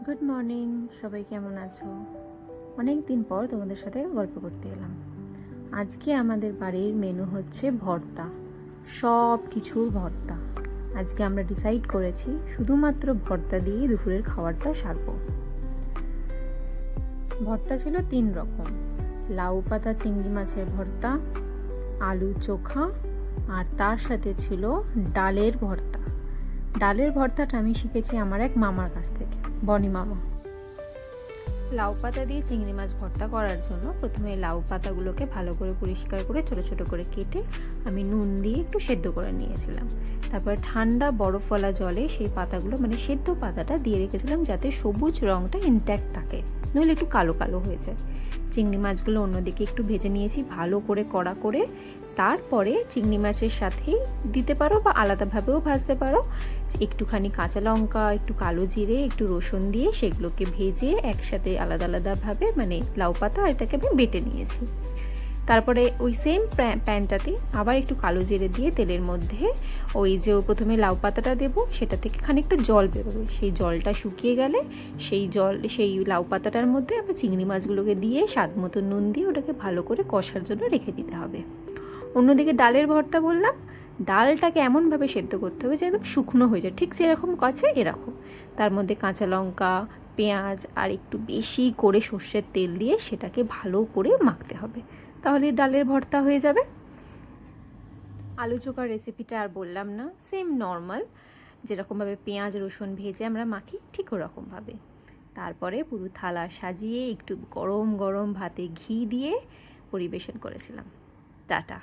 Good morning, সবাই কেমন আছো? অনেক দিন পর তোমাদের সাথে গল্প করতে এলাম। আজকে আমাদের বাড়ির মেনু হচ্ছে ভর্তা, সব কিছুর ভর্তা। আজকে আমরা ডিসাইড করেছি শুধুমাত্র ভর্তা দিয়েই দুপুরের খাবারটা সারবো। ভর্তা ছিল 3 রকম: লাউ পাতা চিংড়ি মাছের ভর্তা, আলু চোখা, আর তার সাথে ছিল ডালের ভর্তা। ডালের ভর্তাটা আমি শিখেছি আমার এক মামার কাছ থেকে, বনি মামা। লাউ পাতা দিয়ে চিংড়ি মাছ ভর্তা করার জন্য প্রথমে লাউ পাতাগুলোকে ভালো করে পরিষ্কার করে ছোট ছোট করে কেটে আমি নুন দিয়ে একটু সেদ্ধ করে নিয়েছিলাম। তারপরে ঠান্ডা বরফওয়ালা জলে সেই পাতাগুলো, মানে সেদ্ধ পাতাটা দিয়ে রেখেছিলাম যাতে সবুজ রঙটা ইনট্যাক্ট থাকে, নইলে একটু কালো কালো হয়ে যায়। চিংড়ি মাছগুলো অন্যদিকে একটু ভেজে নিয়েছি ভালো করে কড়া করে। তারপরে চিংড়ি মাছের সাথেই দিতে পারো বা আলাদাভাবেও ভাজতে পারো। একটুখানি কাঁচা লঙ্কা, একটু কালো জিরে, একটু রসুন দিয়ে সেগুলোকে ভেজে একসাথে আলাদা আলাদাভাবে, মানে লাউ পাতা এটাকে আমি বেটে নিয়েছি। তারপরে ওই সেম প্যানটাতে আবার একটু কালো জিরে দিয়ে তেলের মধ্যে ওই যে প্রথমে লাউ পাতাটা দেবো, সেটা থেকে খানিকটা জল বেরোবে। সেই জলটা শুকিয়ে গেলে সেই লাউ পাতাটার মধ্যে আবার চিংড়ি মাছগুলোকে দিয়ে স্বাদ মতো নুন দিয়ে ওটাকে ভালো করে কষার জন্য রেখে দিতে হবে। অন্যদিকে ডালের ভর্তা বললাম, ডালটাকে এমনভাবে সেদ্ধ করতে হবে যে একদম শুকনো হয়ে যায়, ঠিক যেরকম কচে এরকম। তার মধ্যে কাঁচা লঙ্কা, পেঁয়াজ আর একটু বেশি করে সর্ষের তেল দিয়ে সেটাকে ভালো করে মাখতে হবে, তাহলে ডালের ভর্তা হয়ে যাবে। আলু চোখার রেসিপিটা আর বললাম না, সেম নর্মাল যেরকমভাবে পেঁয়াজ রসুন ভেজে আমরা মাখি ঠিক ওরকমভাবে। তারপরে পুরো থালা সাজিয়ে একটু গরম গরম ভাতে ঘি দিয়ে পরিবেশন করেছিলাম। টাটা।